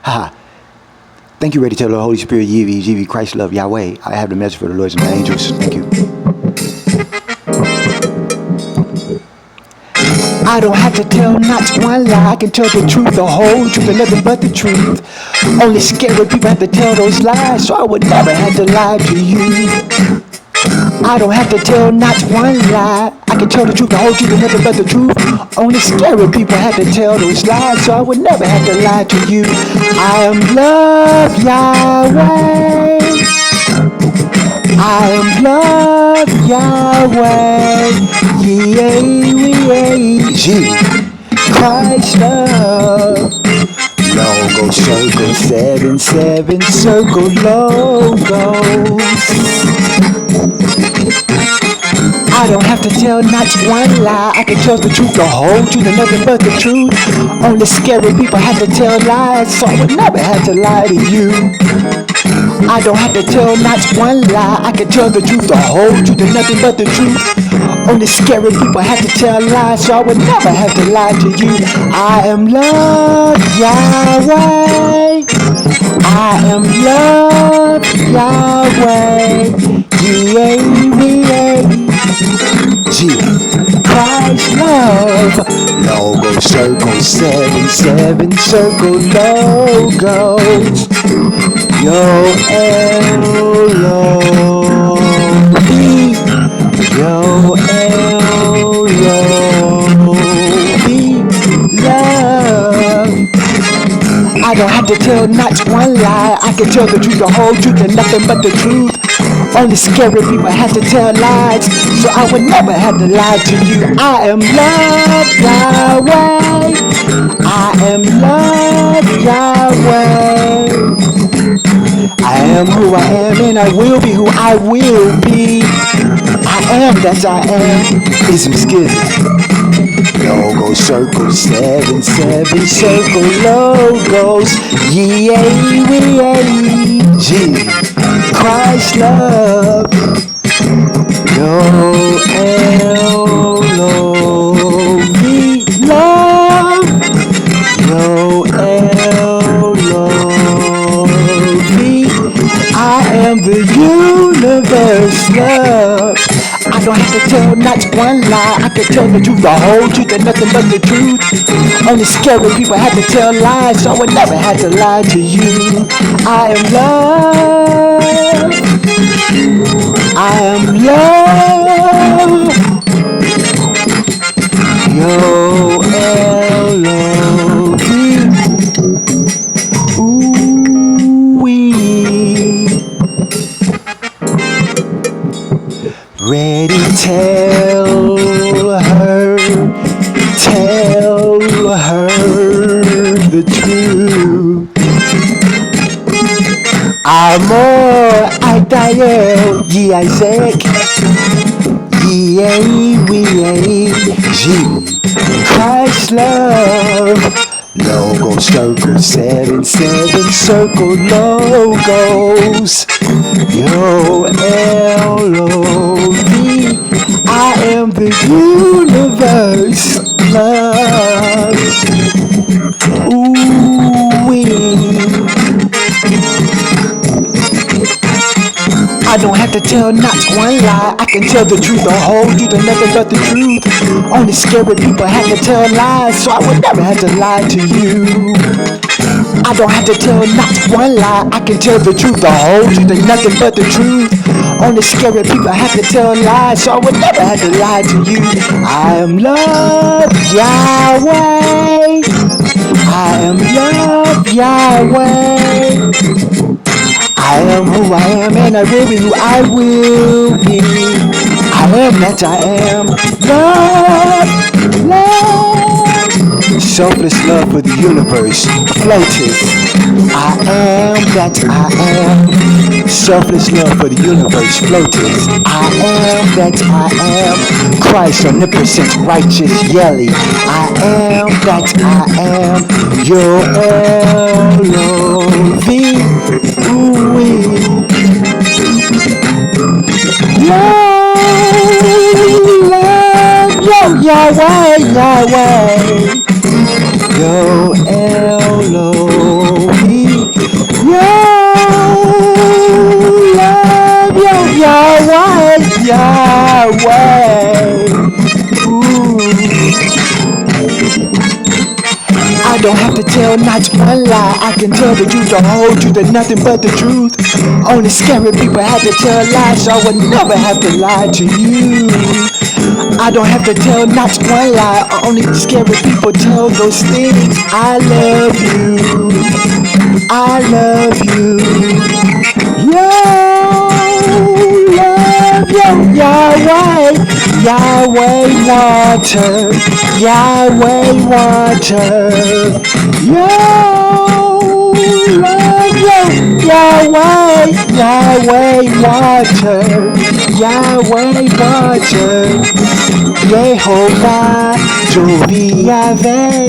Ha. Thank you, Ready to the Holy Spirit, Yivi, Christ love, Yahweh. I have the message for the Lords and the angels. Thank you. I don't have to tell not one lie. I can tell the truth, the whole truth, and nothing but the truth. Only scary people have to tell those lies, so I would never have to lie to you. I don't have to tell not one lie. I can tell the truth, the whole truth, and nothing but the truth. Only scary people have to tell those lies, so I would never have to lie to you. I am love, Yahweh. I am love, Yahweh. Christ love. Logo circle 77 circle logos. I don't have to tell not one lie. I can tell the truth, the whole truth, and nothing but the truth. Only scary people have to tell lies, so I would never have to lie to you. I don't have to tell not one lie. I can tell the truth, the whole truth, and nothing but the truth. Only scary people have to tell lies, so I would never have to lie to you. I am love, Yahweh. I am love, Yahweh. Christ love. Logo circle 77 circle logos. Yo L-O-V. Yo L-O-V. Love. I don't have to tell not one lie. I can tell the truth, the whole truth, and nothing but the truth. Only scary people have to tell lies, so I would never have to lie to you. I am love, Yahweh. I am love, Yahweh. I am who I am, and I will be who I will be. I am that I am. Ism skizzy. Logo circle 77 circle logos. Christ love. Yo L-O-V love. Yo L-O-V. I am the universe love. I don't have to tell not one lie. I can tell the truth, the whole truth, and nothing but the truth. Only scary people have to tell lies, so I would never have to lie to you. I am love. I am love. Yo L-O-V. Ooh-wee. Ready, tell her the truth. Amor, Itael, Isaac, Christ love. Logo circle 77 circle logos. Yo L-O-V. I am the universe love. Ooh-wee. I don't have to tell not one lie. I can tell the truth, the whole truth, and nothing but the truth. Only scary people have to tell lies, so I would never have to lie to you. I don't have to tell not one lie. I can tell the truth, the whole truth, and nothing but the truth. Only scary people have to tell lies, so I would never have to lie to you. I am love, Yahweh. I am love, Yahweh. I am who I am, and I will be who I will be. I am that I am. Love, love. Selfless love for the universe. Floaters. I am that I am. Selfless love for the universe. Floaters. I am that I am. Christ, omnipotent, righteous, yelly. I am that I am. Your L-O-V. Ooh-wee. Love, yo, Yahweh, Yahweh. Yo, L-O-V. don't have to tell not one lie. I can tell the truth, the whole truth, and nothing but the truth. Only scary people have to tell lies, so I would never have to lie to you. I don't have to tell not one lie. Only scary people tell those things. I love you. I love you. Yo, love you. Yahweh, Yahweh water, Yahweh water. Yo, love you. Yahweh, Yahweh water, Yahweh water. Yehovah, Yahweh,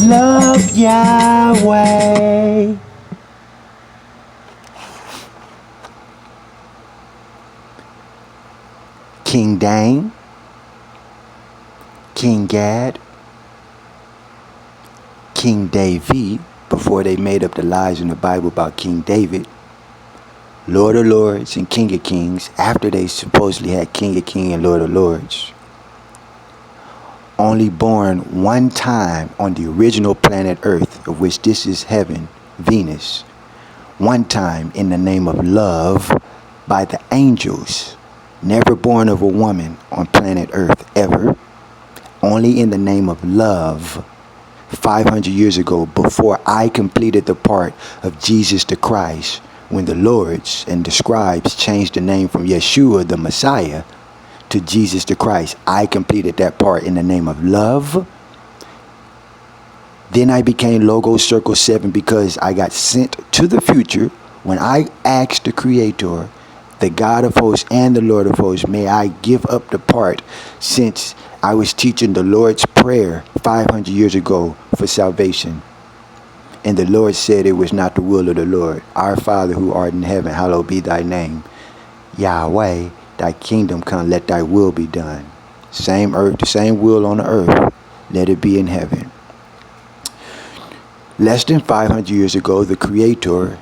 love Yahweh. King Dane, King Gad, King David, before they made up the lies in the Bible about King David, Lord of Lords and King of Kings, after they supposedly had King of Kings and Lord of Lords. Only born one time on the original planet Earth, of which this is heaven, Venus. One time in the name of love by the angels. Never born of a woman on planet Earth, ever. Only in the name of love. 500 years ago, before I completed the part of Jesus the Christ, when the Lords and the scribes changed the name from Yeshua the Messiah to Jesus the Christ, I completed that part in the name of love. Then I became Logos Circle 7 because I got sent to the future when I asked the Creator, the God of hosts and the Lord of hosts, may I give up the part since I was teaching the Lord's Prayer 500 years ago for salvation. And the Lord said it was not the will of the Lord. Our Father who art in heaven, hallowed be thy name. Yahweh, thy kingdom come, let thy will be done. Same earth, the same will on the earth, let it be in heaven. Less than 500 years ago, the Creator,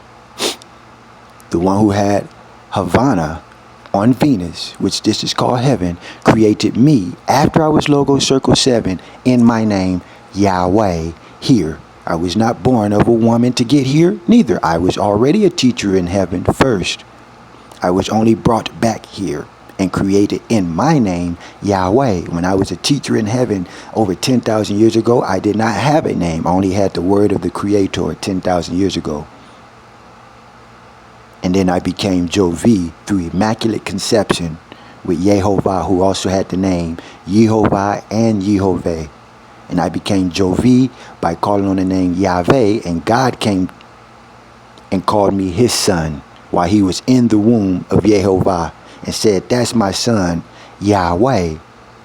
the one who had Havana on Venus, which this is called heaven, created me after I was Logos Circle 7 in my name, Yahweh, here. I was not born of a woman to get here, neither. I was already a teacher in heaven first. I was only brought back here and created in my name, Yahweh. When I was a teacher in heaven over 10,000 years ago, I did not have a name. I only had the word of the Creator 10,000 years ago. And then I became Jovi through Immaculate Conception with Yehovah, who also had the name Yehovah and Yehovah. And I became Jovi by calling on the name Yahweh, and God came and called me his son while he was in the womb of Yehovah and said, that's my son, Yahweh.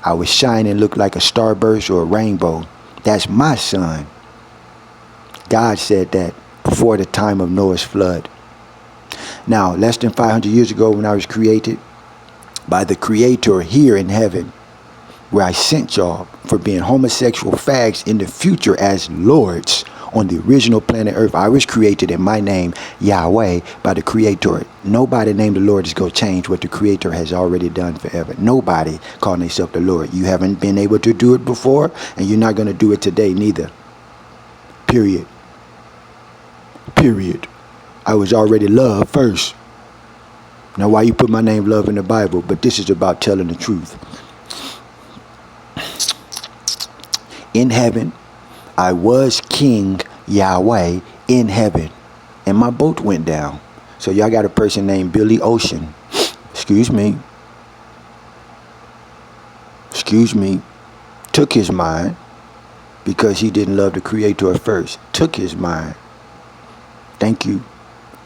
I was shining, looked like a starburst or a rainbow. That's my son. God said that before the time of Noah's flood. Now, less than 500 years ago when I was created by the Creator here in heaven, where I sent y'all for being homosexual fags in the future as lords on the original planet Earth, I was created in my name, Yahweh, by the Creator. Nobody named the Lord is going to change what the Creator has already done forever. Nobody calling themselves the Lord. You haven't been able to do it before, and you're not going to do it today neither. Period. Period. I was already love first. Now, why you put my name love in the Bible? But this is about telling the truth. In heaven, I was King Yahweh in heaven, and my boat went down. So y'all got a person named Billy Ocean. Excuse me. Took his mind because he didn't love the Creator first. Took his mind. Thank you.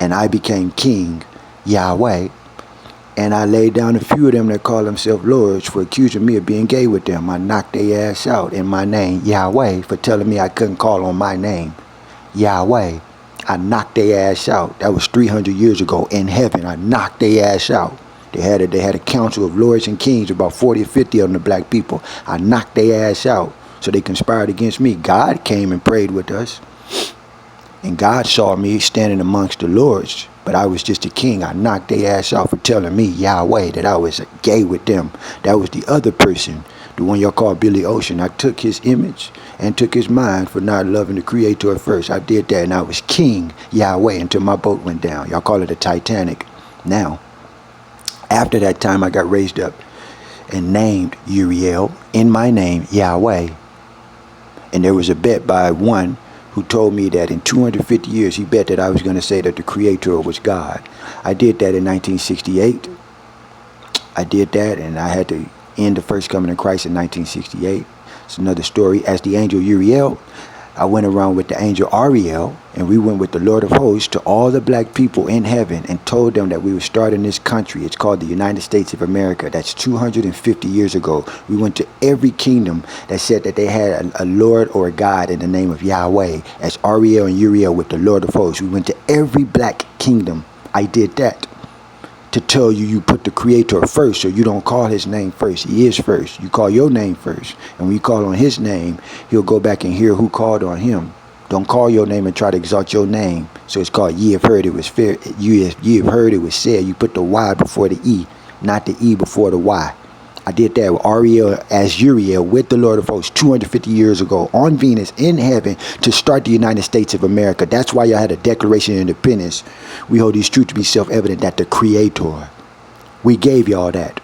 And I became King Yahweh. And I laid down a few of them that call themselves lords for accusing me of being gay with them. I knocked their ass out in my name, Yahweh, for telling me I couldn't call on my name, Yahweh. I knocked their ass out. That was 300 years ago in heaven. I knocked their ass out. They had a council of lords and kings, about 40 or 50 of them, the black people. I knocked their ass out. So they conspired against me. God came and prayed with us. And God saw me standing amongst the lords. But I was just a king. I knocked their ass out for telling me, Yahweh, that I was gay with them. That was the other person, the one y'all call Billy Ocean. I took his image and took his mind for not loving the Creator first. I did that, and I was King Yahweh until my boat went down. Y'all call it a Titanic now. After that time, I got raised up and named Uriel in my name, Yahweh. And there was a bet by one who told me that in 250 years, he bet that I was going to say that the Creator was God. I did that in 1968. I did that, and I had to end the first coming of Christ in 1968. It's another story. As the angel Uriel, I went around with the angel Ariel, and we went with the Lord of Hosts to all the black people in heaven and told them that we were starting this country. It's called the United States of America. That's 250 years ago. We went to every kingdom that said that they had a Lord or a God in the name of Yahweh, as Ariel and Uriel with the Lord of Hosts. We went to every black kingdom. I did that to tell you, you put the Creator first, so you don't call his name first. He is first. You call your name first. And when you call on his name, he'll go back and hear who called on him. Don't call your name and try to exalt your name. So it's called ye have heard it was fair. Ye have heard it was said. You put the Y before the E, not the E before the Y. I did that with Ariel as Uriel with the Lord of Hosts 250 years ago on Venus in heaven to start the United States of America. That's why y'all had a Declaration of Independence. We hold these truths to be self-evident that the Creator, we gave y'all that.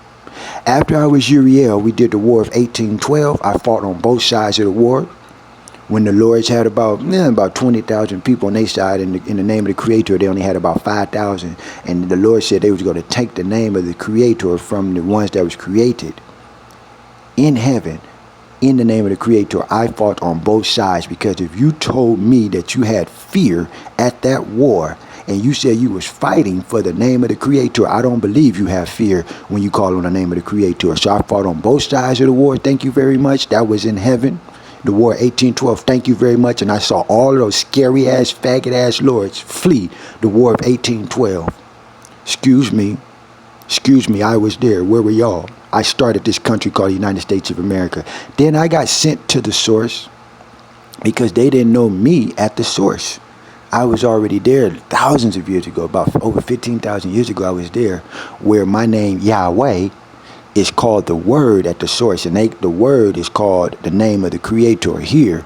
After I was Uriel, we did the War of 1812. I fought on both sides of the war. When the Lords had about 20,000 people on their side, in the name of the Creator, they only had about 5,000. And the Lord said they was going to take the name of the Creator from the ones that was created in heaven. In the name of the Creator, I fought on both sides, because if you told me that you had fear at that war and you said you was fighting for the name of the Creator, I don't believe you have fear when you call on the name of the Creator. So I fought on both sides of the war. Thank you very much. That was in heaven. The War 1812, thank you very much. And I saw all of those scary ass, faggot ass lords flee the War of 1812. Excuse me, I was there. Where were y'all? I started this country called the United States of America. Then I got sent to the source because they didn't know me at the source. I was already there thousands of years ago, about over 15,000 years ago. I was there, where my name Yahweh is called the Word at the source, and the Word is called the name of the Creator here,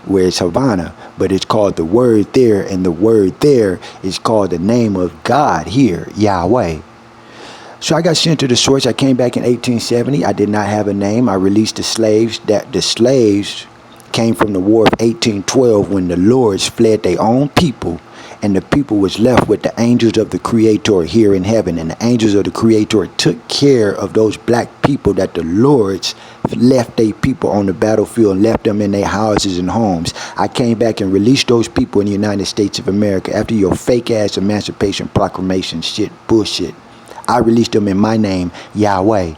where it's Havana, but it's called the Word there, and the Word there is called the name of God here, Yahweh. So I got sent to the source. I came back in 1870. I did not have a name. I released the slaves. That the slaves came from the War of 1812, when the Lords fled their own people, and the people was left with the angels of the Creator here in heaven. And the angels of the Creator took care of those black people that the Lords left their people on the battlefield and left them in their houses and homes. I came back and released those people in the United States of America after your fake ass Emancipation Proclamation shit, bullshit. I released them in my name, Yahweh.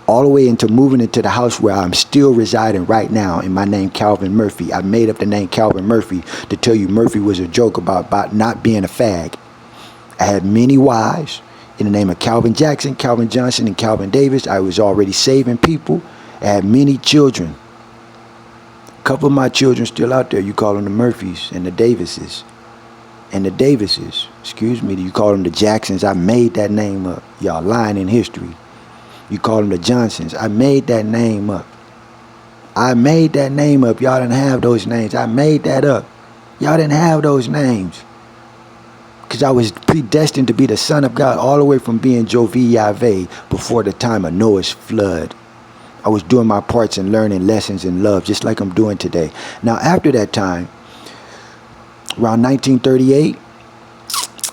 All the way into moving into the house where I'm still residing right now in my name, Calvin Murphy. I made up the name Calvin Murphy to tell you Murphy was a joke about not being a fag. I had many wives in the name of Calvin Jackson, Calvin Johnson, and Calvin Davis. I was already saving people. I had many children. A couple of my children still out there. You call them the Murphys and the Davises. And the Davises, excuse me, you call them the Jacksons. I made that name up. Y'all lying in history. You call them the Johnsons. I made that name up. I made that name up. Y'all didn't have those names. I made that up. Y'all didn't have those names. Because I was predestined to be the Son of God all the way from being Jovi Yahweh before the time of Noah's flood. I was doing my parts and learning lessons in love, just like I'm doing today. Now, after that time, around 1938,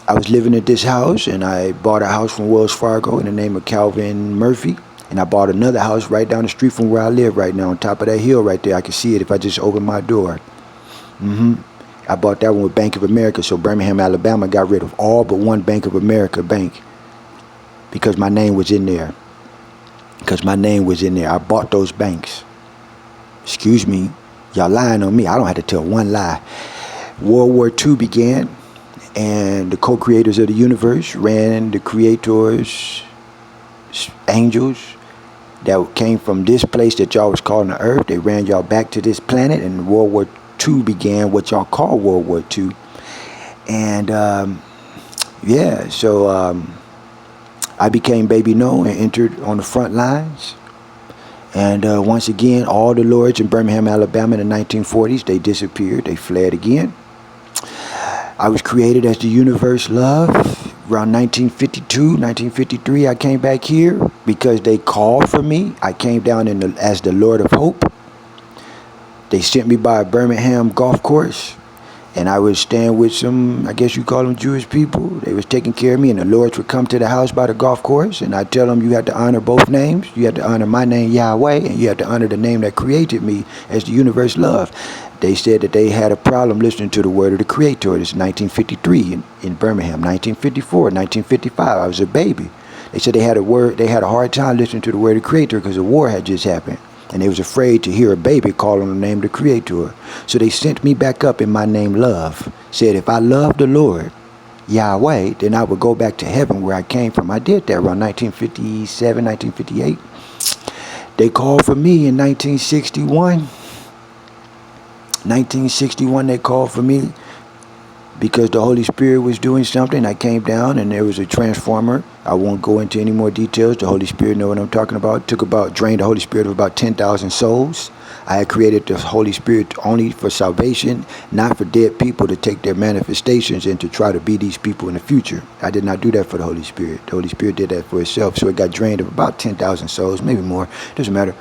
I was living at this house, and I bought a house from Wells Fargo in the name of Calvin Murphy. And I bought another house right down the street from where I live right now, on top of that hill right there. I can see it if I just open my door. I bought that one with Bank of America. So Birmingham, Alabama got rid of all but one Bank of America bank because my name was in there. I bought those banks. Excuse me. Y'all lying on me. I don't have to tell one lie. World War II began, and the co-creators of the universe ran the Creator's angels that came from this place that y'all was calling the earth. They ran y'all back to this planet, and World War II began, what y'all call World War II. And I became Baby No and entered on the front lines. And once again, all the Lords in Birmingham, Alabama in the 1940s, they disappeared. They fled again. I was created as the universe love. Around 1952, 1953, I came back here because they called for me. I came down as the Lord of Hope. They sent me by a Birmingham golf course. And I was staying with some, I guess you call them Jewish people. They was taking care of me, and the Lords would come to the house by the golf course, and I'd tell them, you have to honor both names. You have to honor my name, Yahweh, and you have to honor the name that created me as the universe love. They said that they had a problem listening to the word of the Creator. This is 1953 in Birmingham, 1954, 1955. I was a baby. They said they had a hard time listening to the word of the Creator because a war had just happened. And they was afraid to hear a baby call on the name of the Creator. So they sent me back up in my name, Love. Said if I loved the Lord, Yahweh, then I would go back to heaven where I came from. I did that around 1957, 1958. They called for me in 1961. 1961, they called for me because the Holy Spirit was doing something. I came down and there was a transformer. I won't go into any more details. The Holy Spirit know what I'm talking about. Drained the Holy Spirit of about 10,000 souls. I had created the Holy Spirit only for salvation, not for dead people to take their manifestations and to try to be these people in the future. I did not do that for the Holy Spirit. The Holy Spirit did that for itself. So it got drained of about 10,000 souls, maybe more. Doesn't matter.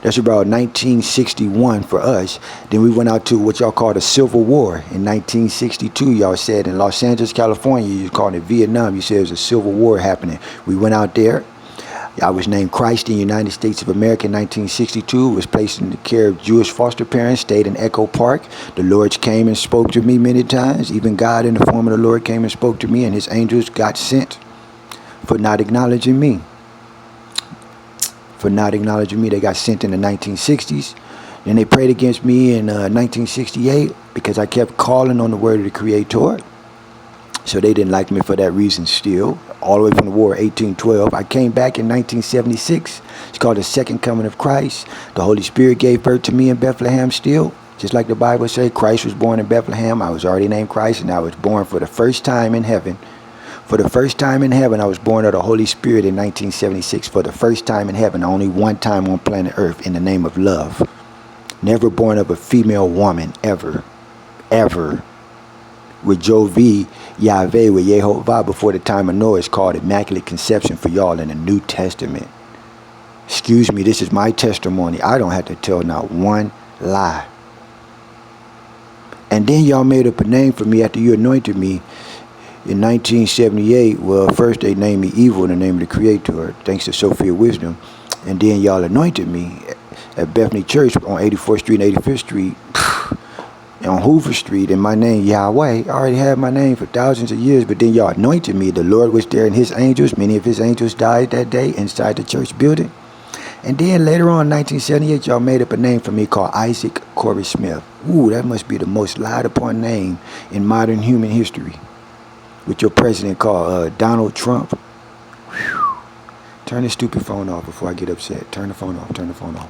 That's about 1961 for us. Then we went out to what y'all call the Civil War in 1962. Y'all said in Los Angeles, California, you called it Vietnam. You said there was a Civil War happening. We went out there. I was named Christ in the United States of America in 1962. Was placed in the care of Jewish foster parents. Stayed in Echo Park. The Lord came and spoke to me many times. Even God in the form of the Lord came and spoke to me, and his angels got sent for not acknowledging me. For not acknowledging me. They got sent in the 1960s. Then they prayed against me in 1968 because I kept calling on the word of the Creator. So they didn't like me for that reason still. All the way from the war, 1812. I came back in 1976. It's called the Second Coming of Christ. The Holy Spirit gave birth to me in Bethlehem still. Just like the Bible says, Christ was born in Bethlehem. I was already named Christ, and I was born for the first time in heaven. For the first time in heaven, I was born of the Holy Spirit in 1976. For the first time in heaven, only one time on planet Earth, in the name of love. Never born of a female woman, ever. Ever. With Jov, Yahweh, with Yehovah, before the time of Noah, is called Immaculate Conception for y'all in the New Testament. Excuse me, this is my testimony. I don't have to tell not one lie. And then y'all made up a name for me after you anointed me. In 1978, well, first they named me Evil in the name of the Creator, thanks to Sophia Wisdom. And then y'all anointed me at Bethany Church on 84th Street and 85th Street, on Hoover Street, in my name, Yahweh. I already had my name for thousands of years, but then y'all anointed me. The Lord was there and his angels. Many of his angels died that day inside the church building. And then later on, in 1978, y'all made up a name for me called Isaac Corey Smith. Ooh, that must be the most lied upon name in modern human history. With your president called Donald Trump. Whew. Turn this stupid phone off before I get upset. Turn the phone off. Turn the phone off.